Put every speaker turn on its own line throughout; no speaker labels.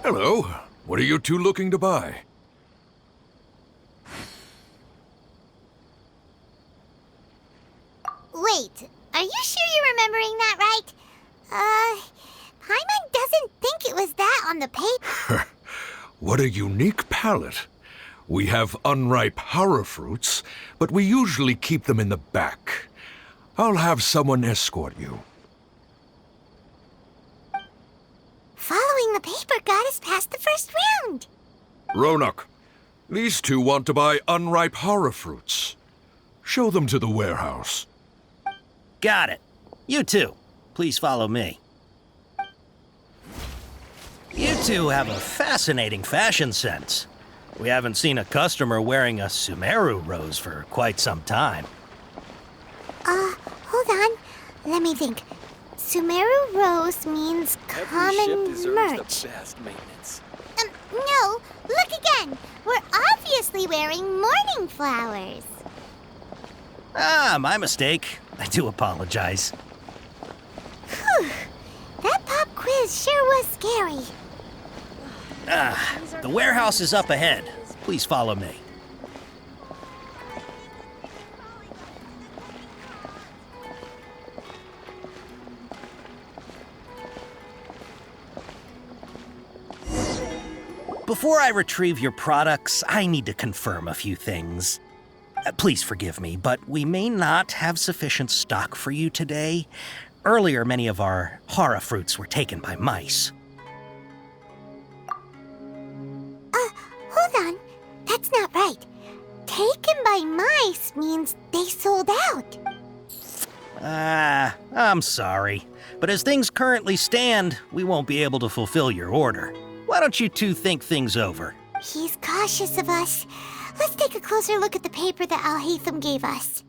Hello. What are you two looking to buy?
Wait, are you sure you're remembering that right? Paimon doesn't think it was that on the paper.
What a unique palate. We have unripe hara fruits, but we usually keep them in the back. I'll have someone escort you.
Following the paper got us past the first round.
Ronak, these two want to buy unripe hara fruits. Show them to the warehouse.
Got it. You two, please follow me. You two have a fascinating fashion sense. We haven't seen a customer wearing a Sumeru rose for quite some time.
Hold on. Let me think. Sumeru rose means common merch.
The best maintenance.
No, look again. We're obviously wearing morning flowers.
Ah, my mistake. I do apologize.
Whew. That pop quiz sure was scary.
The warehouse is up ahead. Please follow me. Before I retrieve your products, I need to confirm a few things. Please forgive me, but we may not have sufficient stock for you today. Earlier, many of our hara fruits were taken by mice.
Hold on. That's not right. Taken by mice means they sold out.
I'm sorry. But as things currently stand, we won't be able to fulfill your order. Why don't you two think things over?
He's cautious of us. Let's take a closer look at the paper that Al-Haytham gave us.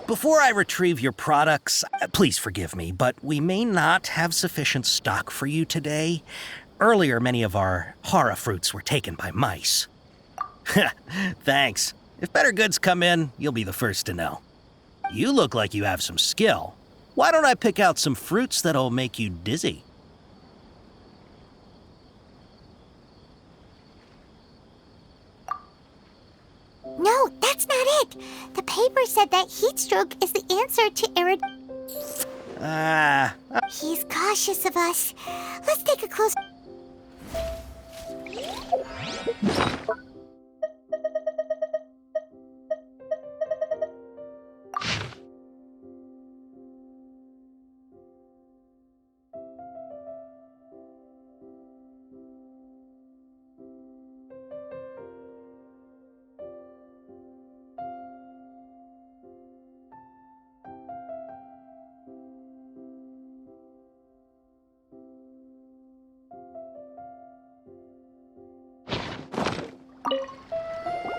Before I retrieve your products, please forgive me, but we may not have sufficient stock for you today. Earlier, many of our hara fruits were taken by mice. Thanks. If better goods come in, you'll be the first to know. You look like you have some skill. Why don't I pick out some fruits that'll make you dizzy?
No, that's not it. The paper said that heat stroke is the answer to He's cautious of us. Let's take a close...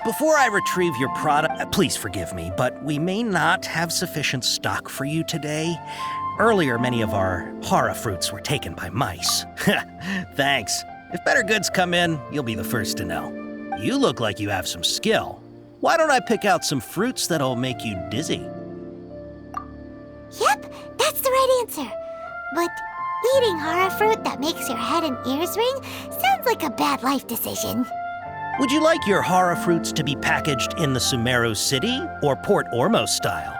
Before I retrieve your product, please forgive me, but we may not have sufficient stock for you today. Earlier, many of our hara fruits were taken by mice. Thanks. If better goods come in, you'll be the first to know. You look like you have some skill. Why don't I pick out some fruits that'll make you dizzy?
Yep, that's the right answer. But eating hara fruit that makes your head and ears ring sounds like a bad life decision.
Would you like your hara fruits to be packaged in the Sumeru City or Port Ormos style?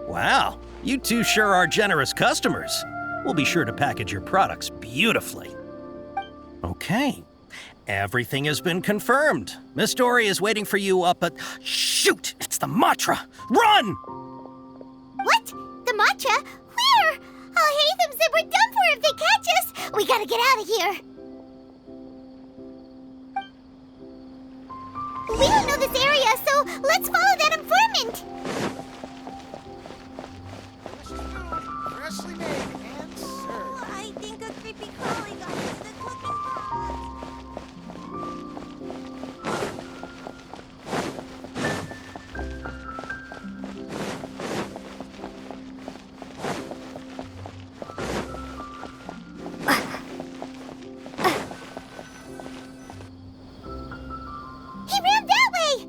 Wow, you two sure are generous customers. We'll be sure to package your products beautifully. Okay, everything has been confirmed. Miss Dory is waiting for you up at... Shoot, it's the Matra! Run!
What? The matcha? Where? I'll hate them said we're done for if they catch us. We gotta get out of here. We don't know this area, so let's follow that informant.
Freshly made and served.
I think a creepy crawly got into the cooking pot. He ran that way!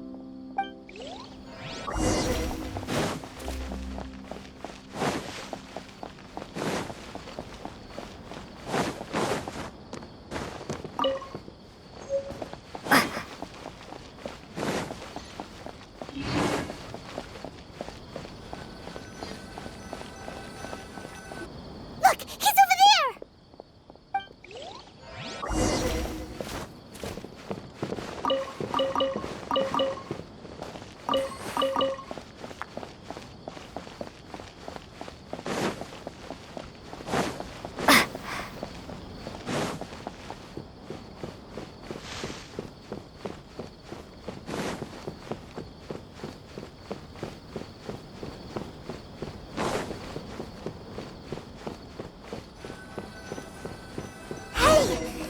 Look, he's over there!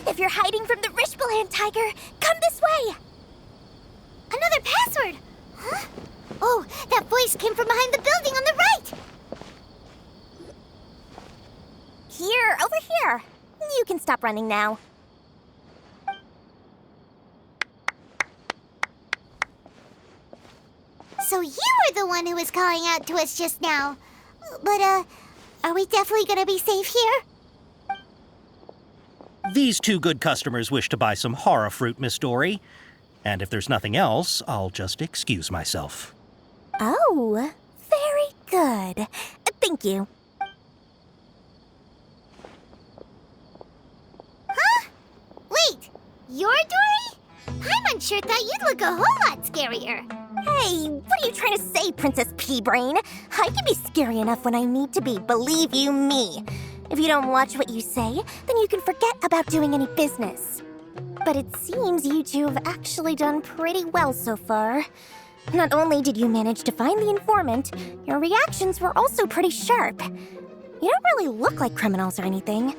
If you're hiding from the Rishbaland tiger, come this way! Another password! Huh? Oh, that voice came from behind the building on the right!
Here, over here. You can stop running now.
So you were the one who was calling out to us just now. But, are we definitely gonna be safe here?
These two good customers wish to buy some hara fruit, Miss Dory. And if there's nothing else, I'll just excuse myself.
Oh, very good. Thank you.
Huh? Wait, you're Dory? Paimon sure thought you'd look a whole lot scarier.
Hey, what are you trying to say, Princess Pea-Brain? I can be scary enough when I need to be, believe you me. If you don't watch what you say, then you can forget about doing any business. But it seems you two have actually done pretty well so far. Not only did you manage to find the informant, your reactions were also pretty sharp. You don't really look like criminals or anything,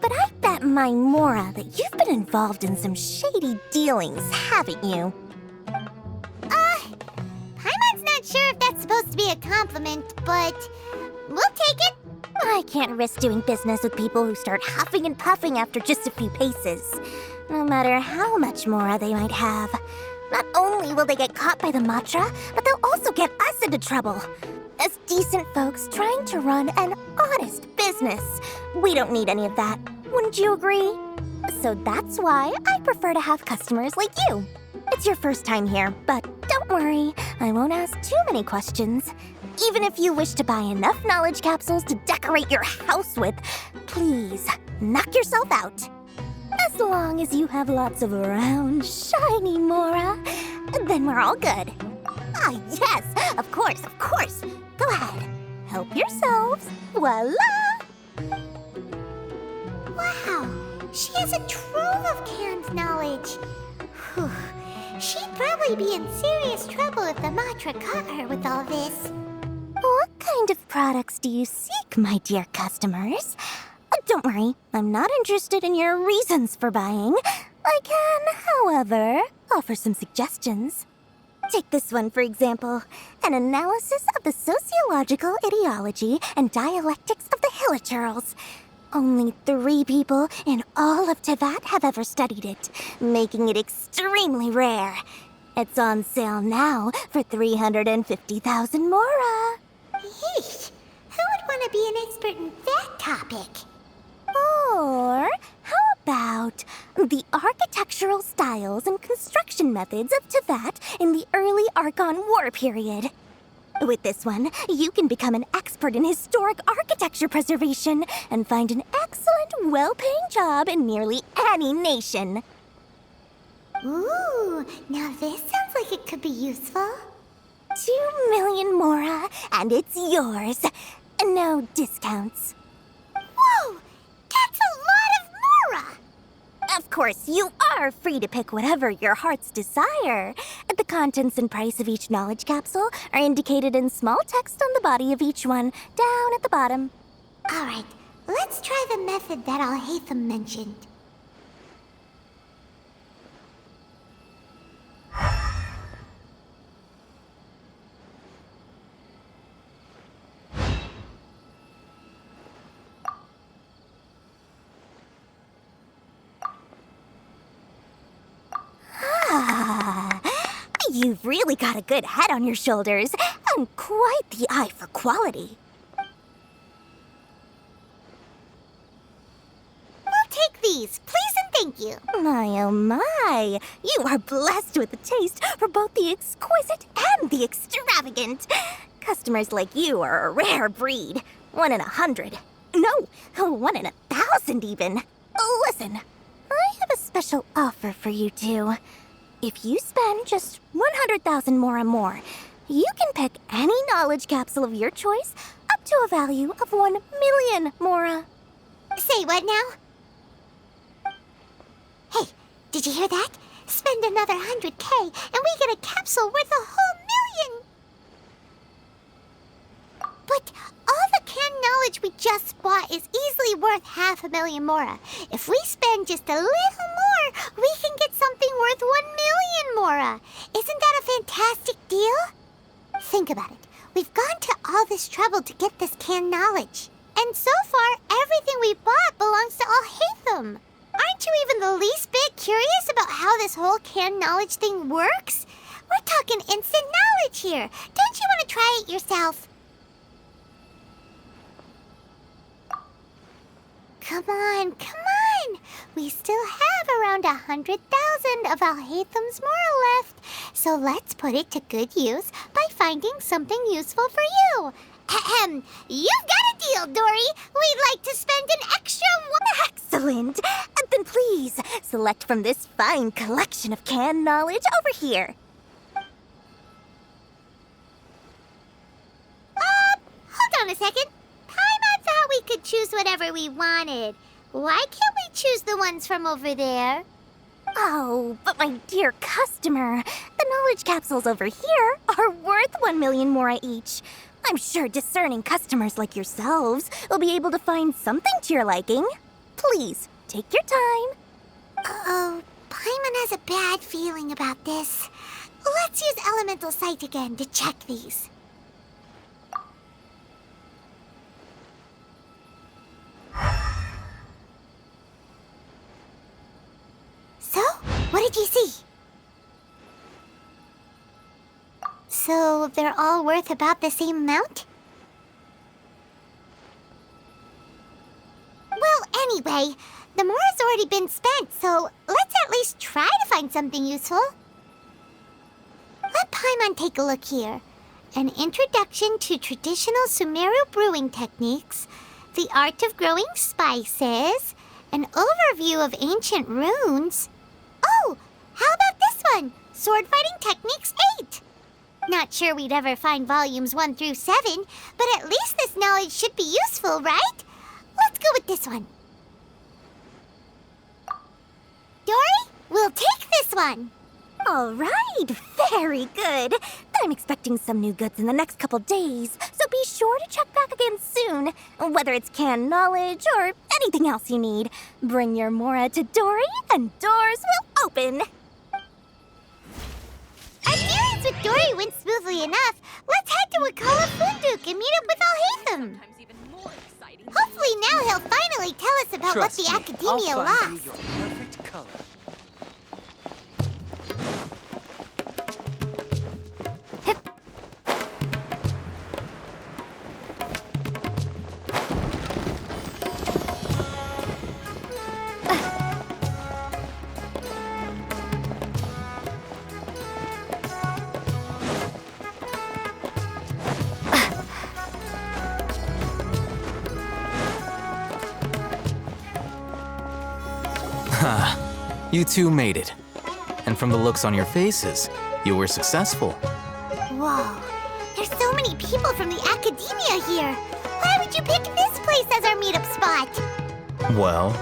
but I bet my Mora that you've been involved in some shady dealings, haven't you?
Paimon's not sure if that's supposed to be a compliment, but we'll take it.
I can't risk doing business with people who start huffing and puffing after just a few paces, no matter how much Mora they might have. Not only will they get caught by the Matra, but they'll also get us into trouble. As decent folks trying to run an honest business, we don't need any of that. Wouldn't you agree? So that's why I prefer to have customers like you. It's your first time here, but don't worry, I won't ask too many questions. Even if you wish to buy enough knowledge capsules to decorate your house with, please, knock yourself out. As long as you have lots of round, shiny Mora, then we're all good. Ah, yes, of course. Go ahead, help yourselves. Voila!
Wow, she has a trove of canned knowledge. Whew. She'd probably be in serious trouble if the Matra caught her with all this.
What kind of products do you seek, my dear customers? Don't worry, I'm not interested in your reasons for buying. I can, however, offer some suggestions. Take this one, for example. An analysis of the sociological ideology and dialectics of the Hilichurls. Only 3 people in all of Teyvat have ever studied it, making it extremely rare. It's on sale now for 350,000 mora.
Yeesh. Who would want to be an expert in that topic?
Or how about the architectural styles and construction methods of Teyvat in the early Archon War period? With this one, you can become an expert in historic architecture preservation and find an excellent, well-paying job in nearly any nation.
Ooh, now this sounds like it could be useful.
2 million mora, and it's yours. No discounts.
Whoa! That's a lot of mora!
Of course, you are free to pick whatever your heart's desire. The contents and price of each knowledge capsule are indicated in small text on the body of each one, down at the bottom.
Alright, let's try the method that Alhaitham mentioned.
You've really got a good head on your shoulders, and quite the eye for quality.
We'll take these, please and thank you.
My oh my, you are blessed with a taste for both the exquisite and the extravagant. Customers like you are a rare breed. 1 in 100. No, 1 in 1,000 even. Listen, I have a special offer for you two. If you spend just 100,000 more, you can pick any knowledge capsule of your choice up to a value of 1 million mora.
Say what now? Hey, did you hear that? Spend another 100K and we get a capsule worth a whole million! But all the canned knowledge we just bought is easily worth 500,000 mora. If we spend just a little more, we can get something worth 1 million mora. Isn't that a fantastic deal? Think about it. We've gone to all this trouble to get this canned knowledge. And so far, everything we bought belongs to Alhaitham. Aren't you even the least bit curious about how this whole canned knowledge thing works? We're talking instant knowledge here. Don't you want to try it yourself? Come on. We still have around 100,000 of Alhaitham's mora left. So let's put it to good use by finding something useful for you. Ahem. You've got a deal, Dory. We'd like to spend an extra one.
Excellent. Then please, select from this fine collection of canned knowledge over here.
Hold on a second. Paimon thought we could choose whatever we wanted. Why can't we choose the ones from over there?
Oh, but my dear customer, the knowledge capsules over here are worth 1 million mora each. I'm sure discerning customers like yourselves will be able to find something to your liking. Please, take your time.
Uh-oh, Paimon has a bad feeling about this. Let's use Elemental Sight again to check these. So, what did you see? So, they're all worth about the same amount? Well, anyway, the mora's already been spent, so let's at least try to find something useful. Let Paimon take a look here. An introduction to traditional Sumeru brewing techniques, the art of growing spices, an overview of ancient runes. Oh, how about this one? Sword Fighting Techniques 8. Not sure we'd ever find volumes 1 through 7, but at least this knowledge should be useful, right? Let's go with this one. Dory, we'll take this one.
All right, very good. I'm expecting some new goods in the next couple days, so be be sure to check back again soon. Whether it's canned knowledge or anything else you need, bring your Mora to Dory and doors will open.
Our dealings with Dory went smoothly enough. Let's head to Wakala Funduk and meet up with Al-Haytham. Hopefully now he'll finally tell us about
Trust
what the
me,
Academia
I'll find
lost.
you your perfect color.
You two made it. And from the looks on your faces, you were successful.
Whoa, there's so many people from the Academia here. Why would you pick this place as our meetup spot?
Well,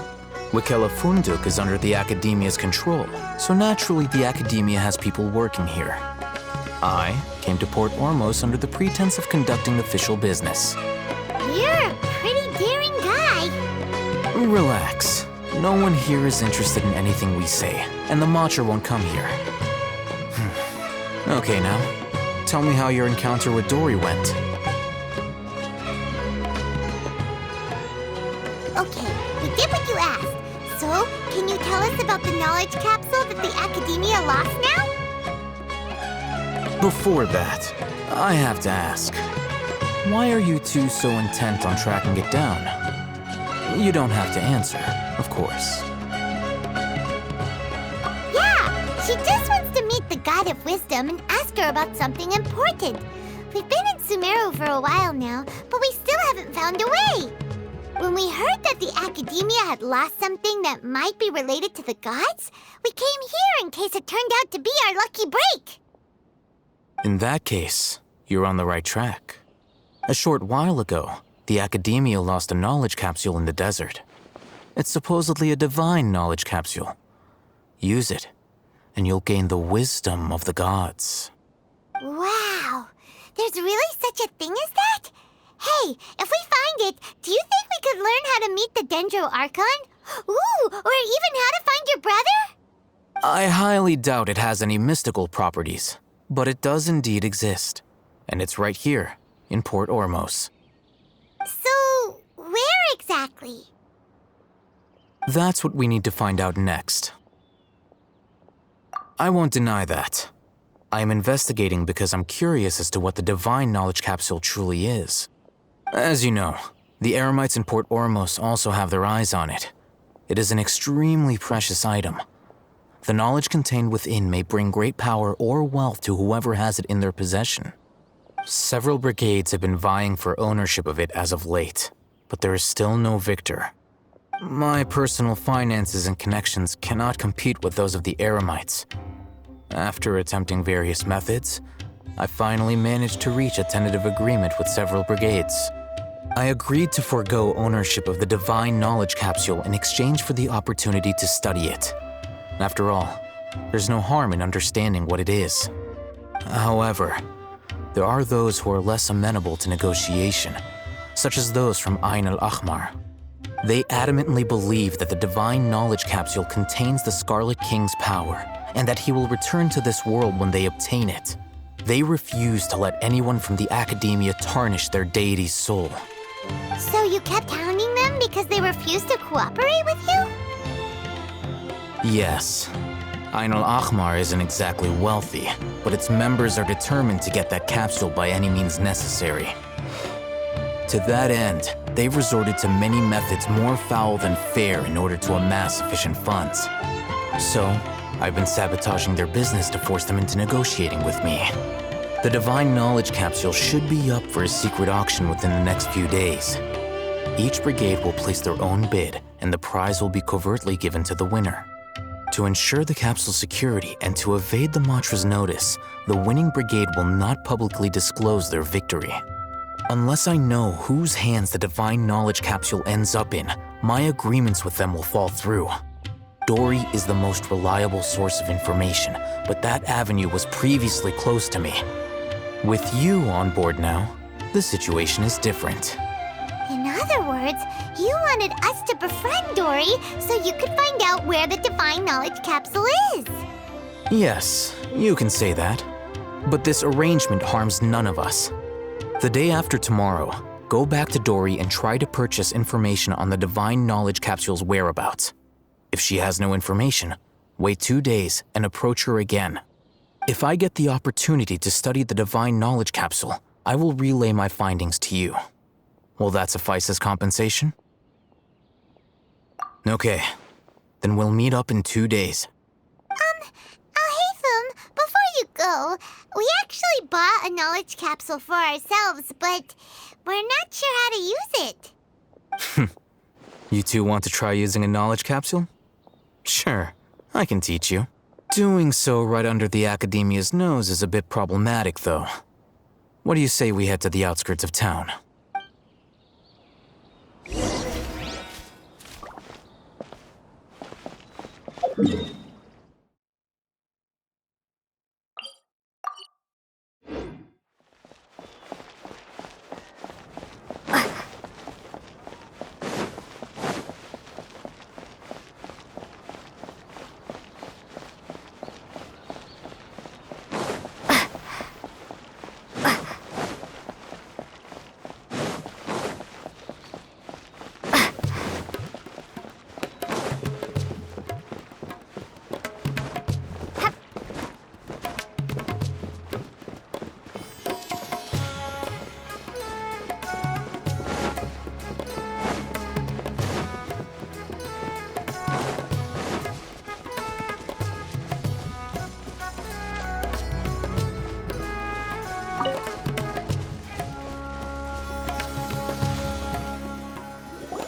Wakela Funduk is under the Academia's control, so naturally the Academia has people working here. I came to Port Ormos under the pretense of conducting official business.
You're a pretty daring guy.
Relax. No one here is interested in anything we say, and the Matcha won't come here. Okay now, tell me how your encounter with Dory went.
Okay, we did what you asked. So, can you tell us about the knowledge capsule that the Academia lost now?
Before that, I have to ask, why are you two so intent on tracking it down? You don't have to answer, of course.
Yeah, she just wants to meet the God of Wisdom and ask her about something important. We've been in Sumeru for a while now, but we still haven't found a way. When we heard that the Academia had lost something that might be related to the gods, we came here in case it turned out to be our lucky break.
In that case, you're on the right track. A short while ago, the Academia lost a knowledge capsule in the desert. It's supposedly a divine knowledge capsule. Use it, and you'll gain the wisdom of the gods.
Wow, there's really such a thing as that? Hey, if we find it, do you think we could learn how to meet the Dendro Archon? Ooh, or even how to find your brother?
I highly doubt it has any mystical properties, but it does indeed exist. And it's right here, in Port Ormos.
So, where exactly?
That's what we need to find out next. I won't deny that. I am investigating because I'm curious as to what the divine knowledge capsule truly is. As you know, the Eremites in Port Ormos also have their eyes on it. It is an extremely precious item. The knowledge contained within may bring great power or wealth to whoever has it in their possession. Several brigades have been vying for ownership of it as of late, but there is still no victor. My personal finances and connections cannot compete with those of the Eremites. After attempting various methods, I finally managed to reach a tentative agreement with several brigades. I agreed to forego ownership of the divine knowledge capsule in exchange for the opportunity to study it. After all, there's no harm in understanding what it is. However, there are those who are less amenable to negotiation, such as those from Ain al-Ahmar. They adamantly believe that the divine knowledge capsule contains the Scarlet King's power, and that he will return to this world when they obtain it. They refuse to let anyone from the Academia tarnish their deity's soul.
So you kept hounding them because they refused to cooperate with you?
Yes. Ain al-Ahmar isn't exactly wealthy, but its members are determined to get that capsule by any means necessary. To that end, they've resorted to many methods more foul than fair in order to amass sufficient funds. So, I've been sabotaging their business to force them into negotiating with me. The divine knowledge capsule should be up for a secret auction within the next few days. Each brigade will place their own bid, and the prize will be covertly given to the winner. To ensure the capsule's security and to evade the mantra's notice, the winning brigade will not publicly disclose their victory. Unless I know whose hands the divine knowledge capsule ends up in, my agreements with them will fall through. Dory is the most reliable source of information, but that avenue was previously closed to me. With you on board now, The situation is different.
In other words, you wanted us to befriend Dory so you could find out where the Divine Knowledge Capsule is.
Yes, you can say that. But this arrangement harms none of us. The day after tomorrow, go back to Dory and try to purchase information on the Divine Knowledge Capsule's whereabouts. If she has no information, wait 2 days and approach her again. If I get the opportunity to study the Divine Knowledge Capsule, I will relay my findings to you. Will that suffice as compensation? Okay, then we'll meet up in 2 days.
Alhaitham, before you go, we actually bought a knowledge capsule for ourselves, but we're not sure how to use it.
You two want to try using a knowledge capsule? Sure, I can teach you. Doing so right under the Academia's nose is a bit problematic, though. What do you say we head to the outskirts of town?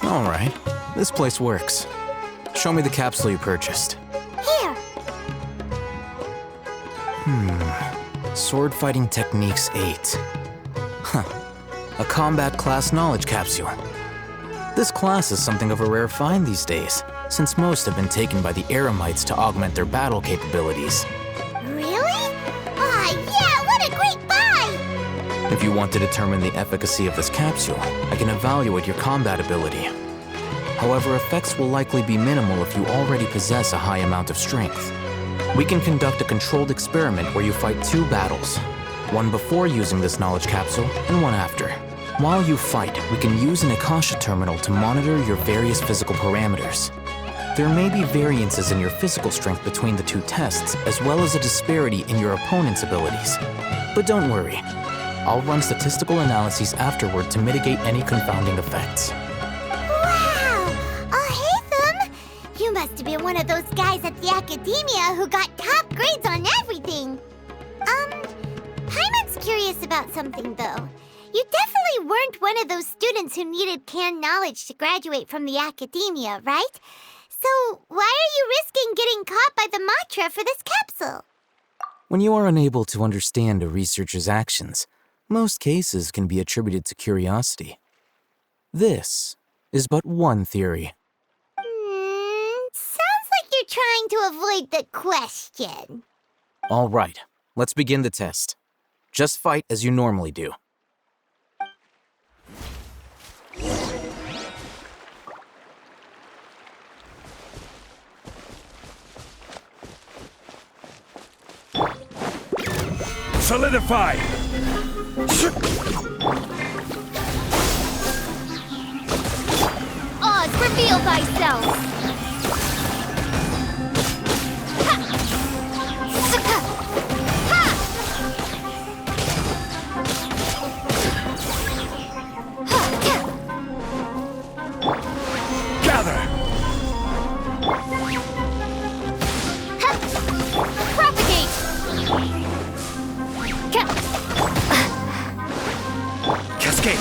All right, this place works. Show me the capsule you purchased.
Here.
Sword Fighting Techniques 8. Huh. A combat class knowledge capsule. This class is something of a rare find these days, since most have been taken by the Eremites to augment their battle capabilities.
Really? Aw, yeah, what a great buy!
If you want to determine the efficacy of this capsule, I can evaluate your combat ability. However, effects will likely be minimal if you already possess a high amount of strength. We can conduct a controlled experiment where you fight 2 battles, one before using this knowledge capsule and one after. While you fight, we can use an Akasha terminal to monitor your various physical parameters. There may be variances in your physical strength between the 2 tests, as well as a disparity in your opponent's abilities. But don't worry, I'll run statistical analyses afterward to mitigate any confounding effects.
Wow! Alhaitham! You must have been one of those guys at the Academia who got top grades on everything. Paimon's curious about something, though. You definitely weren't one of those students who needed canned knowledge to graduate from the Academia, right? So why are you risking getting caught by the Matra for this capsule?
When you are unable to understand a researcher's actions, most cases can be attributed to curiosity. This is but one theory.
Sounds like you're trying to avoid the question.
All right, let's begin the test. Just fight as you normally do.
Solidify!
Oz, reveal thyself! Ha! Suka! Ha!
Gather!
Propagate!
Cascade!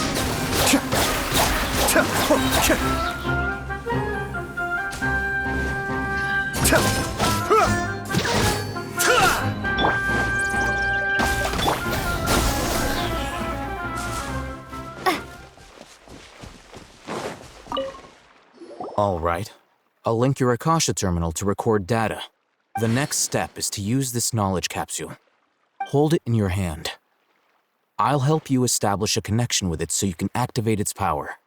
All right, I'll link your Akasha terminal to record data. The next step is to use this knowledge capsule. Hold it in your hand. I'll help you establish a connection with it so you can activate its power.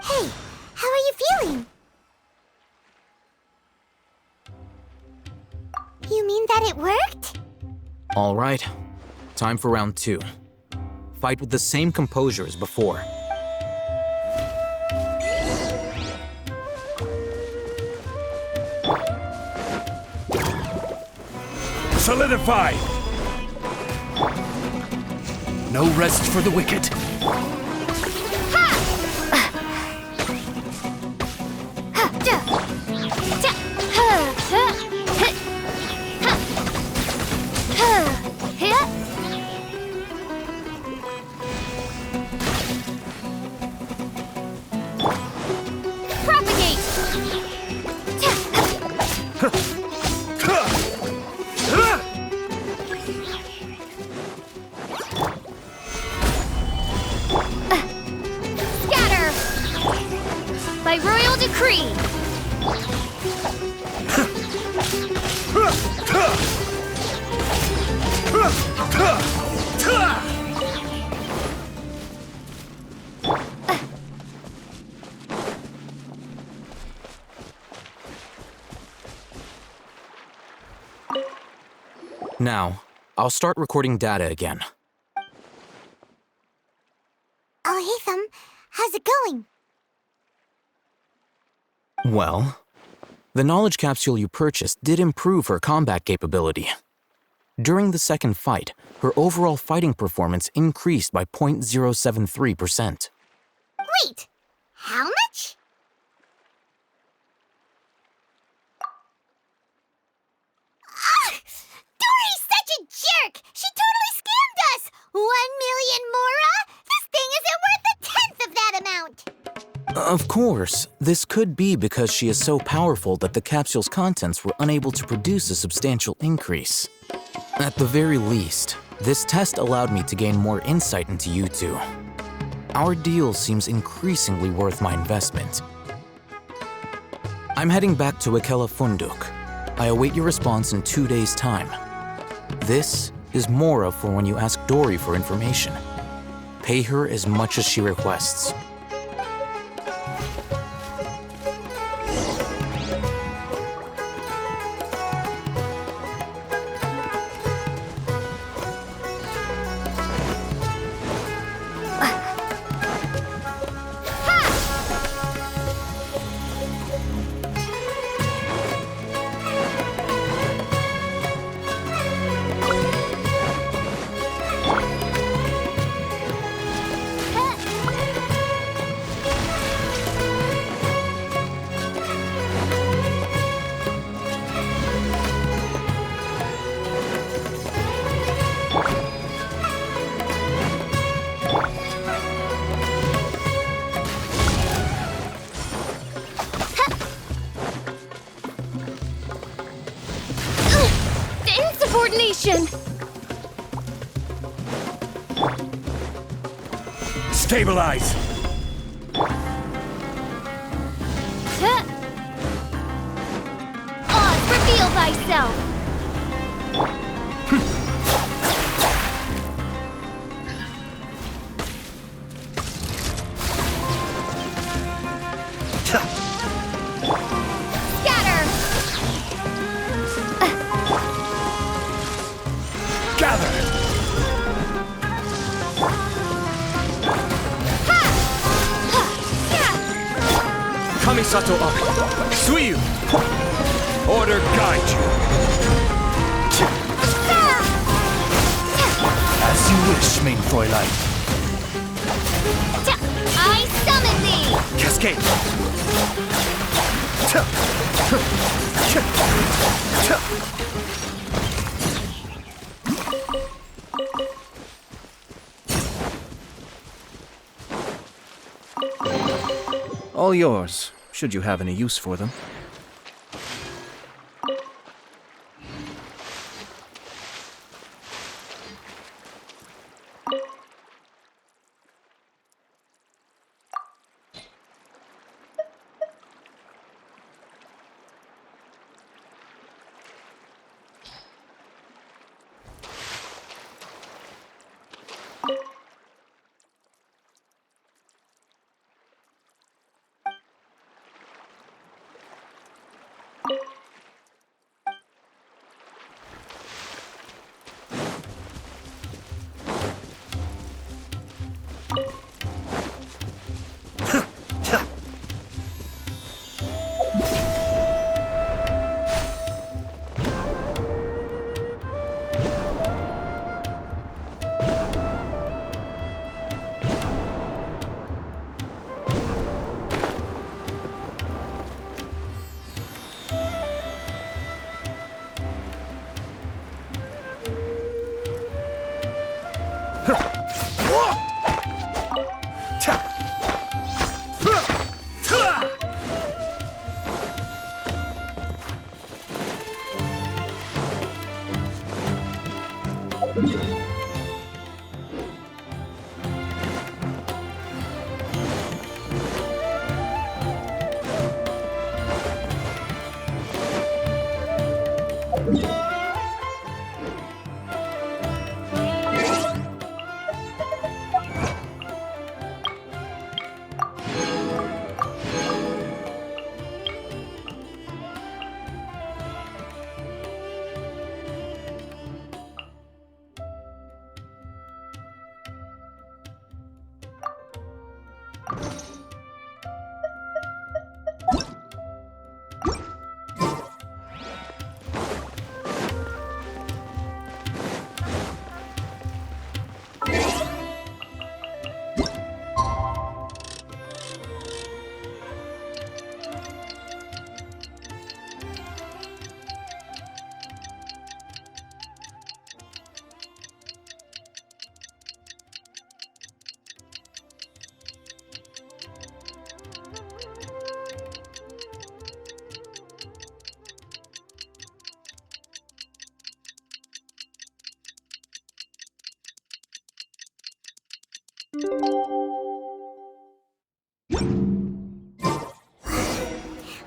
Hey, how are you feeling? You mean that it worked?
All right, time for round 2. Fight with the same composure as before.
Solidify! No rest for the wicked.
By royal decree!
Now, I'll start recording data again.
Oh, hey, Thumb. How's it going?
Well, the knowledge capsule you purchased did improve her combat capability. During the second fight, her overall fighting performance increased by 0.073%.
Wait, how much? Dory's such a jerk! She totally scammed us! 1 million mora? This thing isn't worth a tenth of that amount!
Of course, this could be because she is so powerful that the capsule's contents were unable to produce a substantial increase. At the very least, this test allowed me to gain more insight into you two. Our deal seems increasingly worth my investment. I'm heading back to Ikela Funduk. I await your response in 2 days' time. This is Mora for when you ask Dory for information. Pay her as much as she requests.
Insubordination!
Stabilize!
Oz, reveal thyself! Scatter!
Gather! Kamisato up! Suiyu! Order guide you! As you wish, main Fräulein.
I summon thee!
Cascade!
All yours.
should you have any use for them.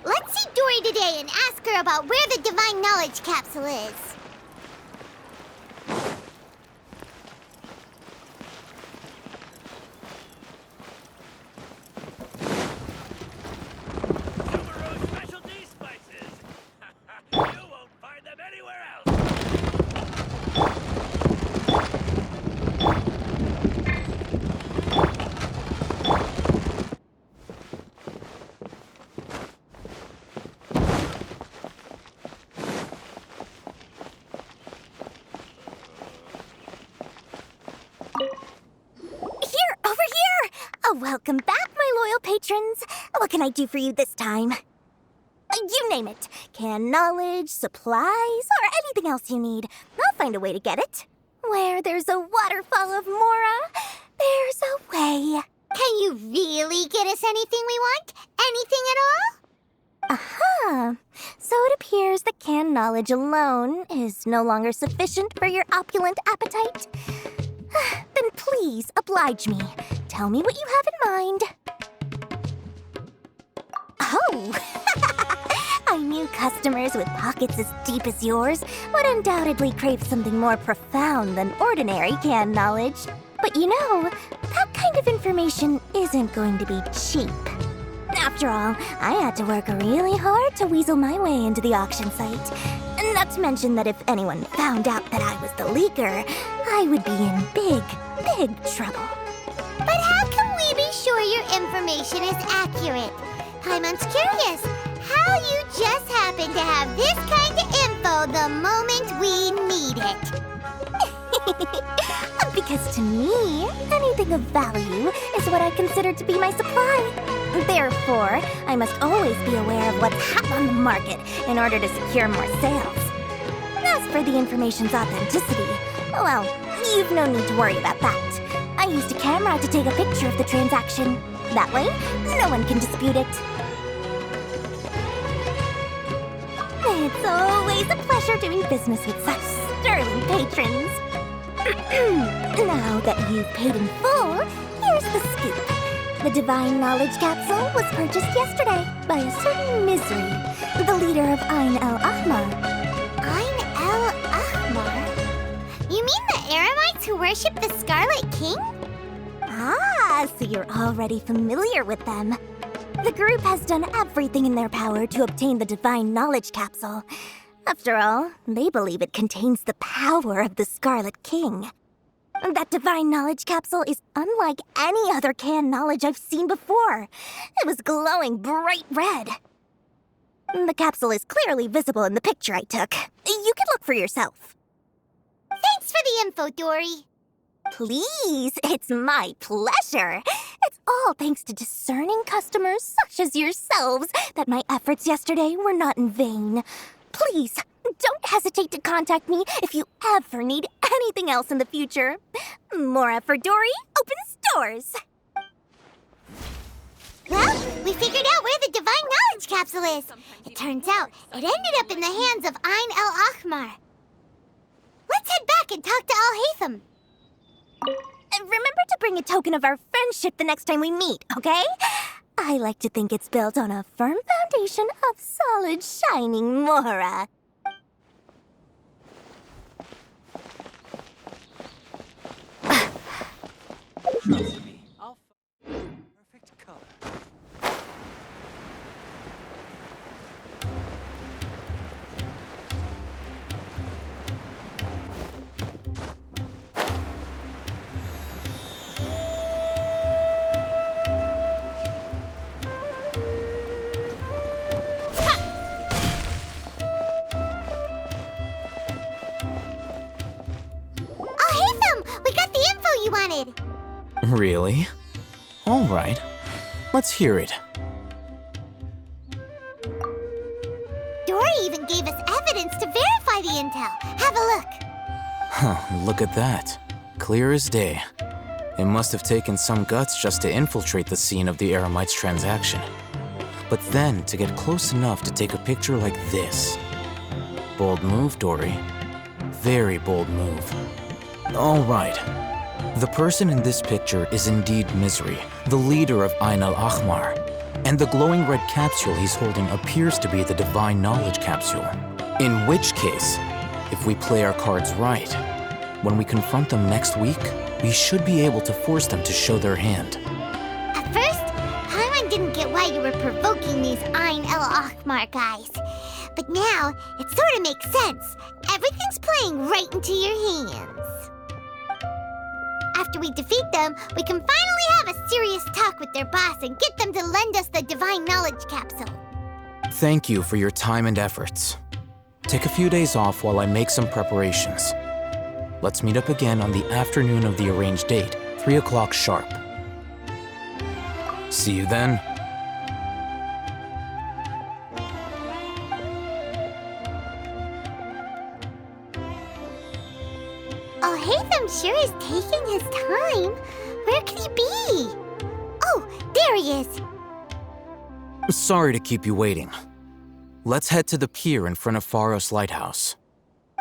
Let's see Dory today and ask her about where the Divine Knowledge Capsule is.
Subaru specialty spices. You won't find them anywhere else.
Here, over here! Welcome back, my loyal patrons. What can I do for you this time? You name it. Canned knowledge, supplies, or anything else you need. I'll find a way to get it. Where there's a waterfall of Mora, there's a way.
Can you really get us anything we want? Anything at all?
Aha! So it appears that canned knowledge alone is no longer sufficient for your opulent appetite. Then please oblige me. Tell me what you have in mind. Oh! I knew customers with pockets as deep as yours would undoubtedly crave something more profound than ordinary canned knowledge. But you know, that kind of information isn't going to be cheap. After all, I had to work really hard to weasel my way into the auction site. Not to mention that if anyone found out that I was the leaker, I would be in big, big trouble.
But how can we be sure your information is accurate? Paimon's curious how you just happen to have this kind of info the moment we need it.
Because to me, anything of value is what I consider to be my supply. Therefore, I must always be aware of what's hot on the market in order to secure more sales. As for the information's authenticity, well, you've no need to worry about that. I used a camera to take a picture of the transaction. That way, no one can dispute it. It's always a pleasure doing business with such sterling patrons. Now that you've paid in full, here's the scoop. The Divine Knowledge Capsule was purchased yesterday by a certain Misery, the leader of Ain el-Ahmar.
Ain el-Ahmar? You mean the Eremites who worship the Scarlet King?
Ah, so you're already familiar with them. The group has done everything in their power to obtain the Divine Knowledge Capsule. After all, they believe it contains the power of the Scarlet King. That Divine Knowledge Capsule is unlike any other canned knowledge I've seen before. It was glowing bright red. The capsule is clearly visible in the picture I took. You can look for yourself.
Thanks for the info, Dory.
Please, it's my pleasure. It's all thanks to discerning customers such as yourselves that my efforts yesterday were not in vain. Please, don't hesitate to contact me if you ever need anything else in the future. Mora for Dory opens doors.
Well, we figured out where the Divine Knowledge Capsule is. It turns out it ended up in the hands of Ain el-Ahmar. Let's head back and talk to Al-Haytham.
Remember to bring a token of our friendship the next time we meet, okay? I like to think it's built on a firm foundation of solid, shining Mora.
Trust me, I'll find the perfect color.
Al-Haytham, we got the info you wanted.
Really? All right. Let's hear it.
Dory even gave us evidence to verify the intel. Have a look.
Huh, look at that. Clear as day. It must have taken some guts just to infiltrate the scene of the Eremites transaction. But then to get close enough to take a picture like this. Bold move, Dory. Very bold move. All right. The person in this picture is indeed Misery, the leader of Ain el-Ahmar. And the glowing red capsule he's holding appears to be the Divine Knowledge Capsule. In which case, if we play our cards right, when we confront them next week, we should be able to force them to show their hand.
At first, Paimon didn't get why you were provoking these Ain el-Ahmar guys. But now, it sort of makes sense. Everything's playing right into your hands. After we defeat them, we can finally have a serious talk with their boss and get them to lend us the Divine Knowledge Capsule.
Thank you for your time and efforts. Take a few days off while I make some preparations. Let's meet up again on the afternoon of the arranged date, 3 o'clock sharp. See you then.
Al-Haytham sure is taking his time. Where could he be? Oh, there he is.
Sorry to keep you waiting. Let's head to the pier in front of Pharos Lighthouse.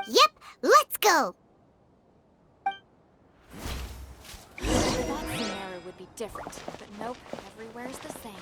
Yep, let's go.
That scenario would be different, but nope, everywhere's the same.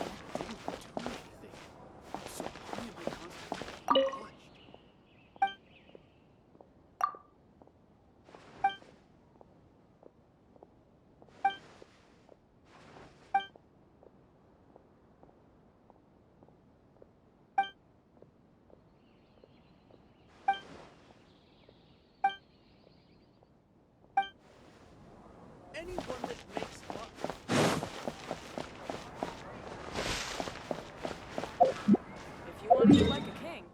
Anyone that makes fun. If you want to eat like a king.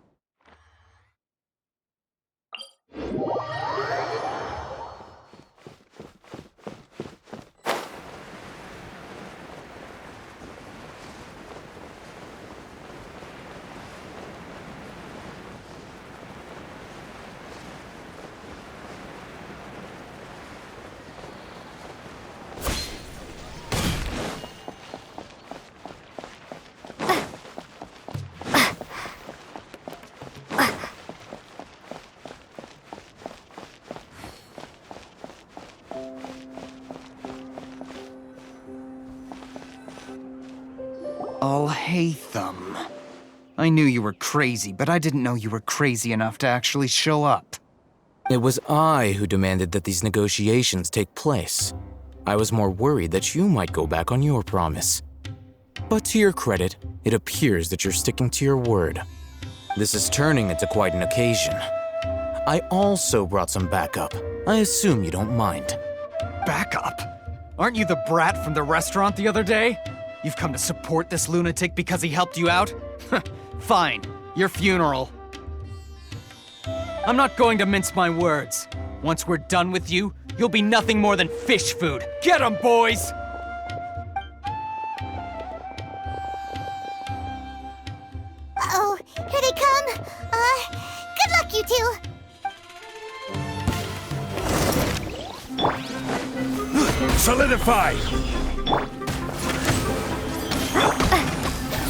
Alhaitham. I knew you were crazy, but I didn't know you were crazy enough to actually show up.
It was I who demanded that these negotiations take place. I was more worried that you might go back on your promise. But to your credit, it appears that you're sticking to your word. This is turning into quite an occasion. I also brought some backup. I assume you don't mind.
Backup? Aren't you the brat from the restaurant the other day? You've come to support this lunatic because he helped you out? Fine, your funeral. I'm not going to mince my words. Once we're done with you, you'll be nothing more than fish food. Get 'em, boys!
Uh-oh, here they come. Good luck, you two.
Solidify!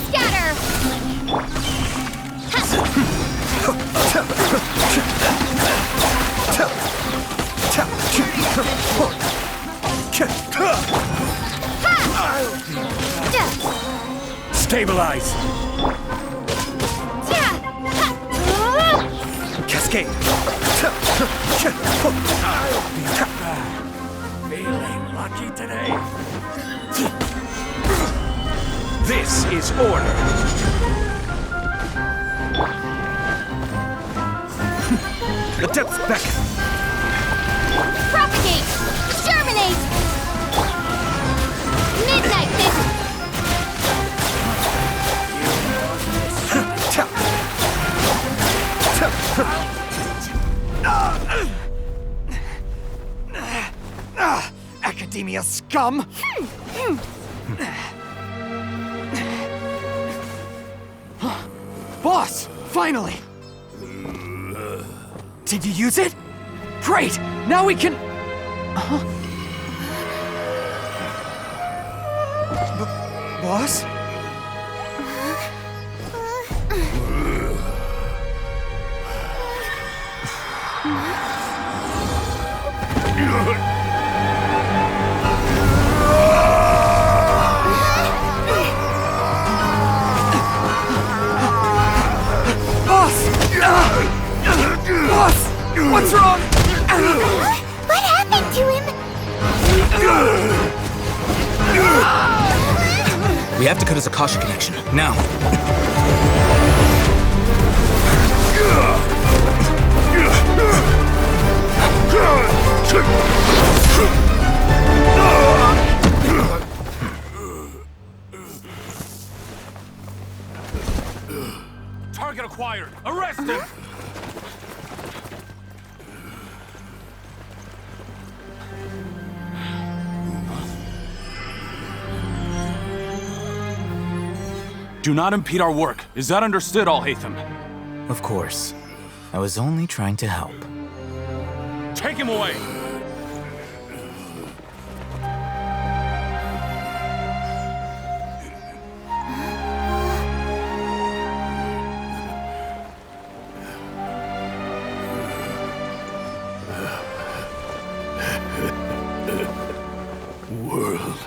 Scatter!
Stabilize!
Cascade!
Feeling lucky today? This is order! The depths beckon!
Propagate! Germinate! Midnight vision!
Academia scum! Boss! Finally! Did you use it? Great! Now we can... Boss? Boss! What's wrong?
What happened to him?
We have to cut his Akasha connection, now.
Target acquired! Arrest him!
Do not impede our work. Is that understood, Alhaitham?
Of course. I was only trying to help.
Take him away!
World,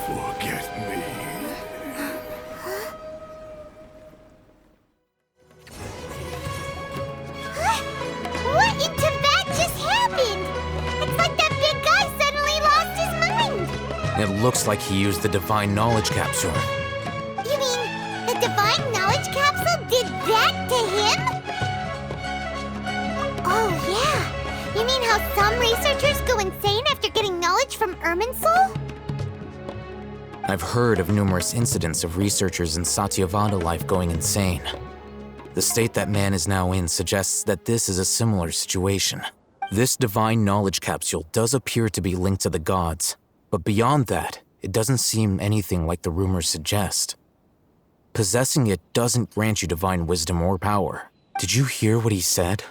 forget me.
What in Tibet just happened? It's like that big guy suddenly lost his mind.
It looks like he used the Divine Knowledge Capsule.
You mean the Divine Knowledge Capsule did that to him? Oh, yeah. You mean how some researchers go insane after getting knowledge from Irminsul?
I've heard of numerous incidents of researchers in Satyavada life going insane. The state that man is now in suggests that this is a similar situation. This Divine Knowledge Capsule does appear to be linked to the gods, but beyond that, it doesn't seem anything like the rumors suggest. Possessing it doesn't grant you divine wisdom or power. Did you hear what he said?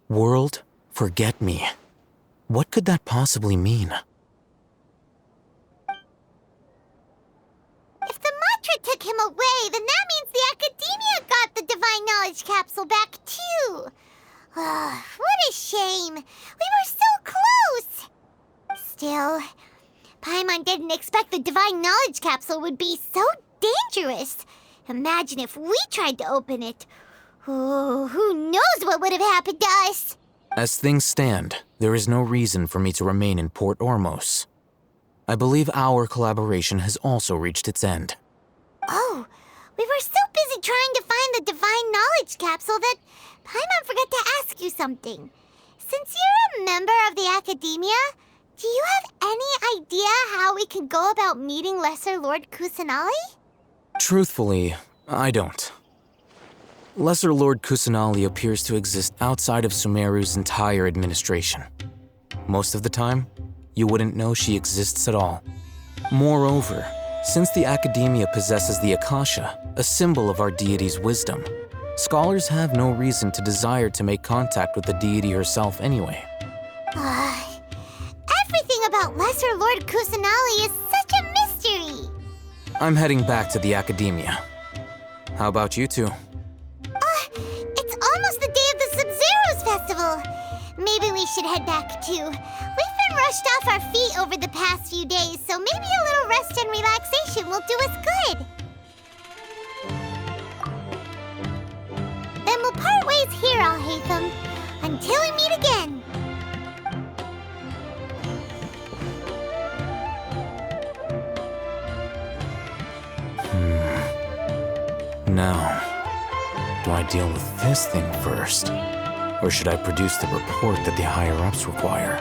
World, forget me. What could that possibly mean?
If the mantra took him away, then that means the Academia got the Divine Knowledge Capsule back, too. What a shame. We were so close. Still, Paimon didn't expect the Divine Knowledge Capsule would be so dangerous. Imagine if we tried to open it. Oh, who knows what would have happened to us?
As things stand, there is no reason for me to remain in Port Ormos. I believe our collaboration has also reached its end.
Oh, we were so busy trying to find the Divine Knowledge Capsule that Paimon forgot to ask you something. Since you're a member of the Academia, do you have any idea how we can go about meeting Lesser Lord Kusanali?
Truthfully, I don't. Lesser Lord Kusanali appears to exist outside of Sumeru's entire administration. Most of the time, you wouldn't know she exists at all. Moreover, since the Academia possesses the Akasha, a symbol of our deity's wisdom, scholars have no reason to desire to make contact with the deity herself anyway.
Everything about Lesser Lord Kusanali is such a mystery!
I'm heading back to the Academia. How about you two?
It's almost the day of the Sub-Zeros Festival. Maybe we should head back too. We've been rushed off our feet over the past few days, so maybe a little rest and relaxation will do us good. Then we'll part ways here, Alhaitham, until we meet again.
Now, do I deal with this thing first? Or should I produce the report that the higher-ups require?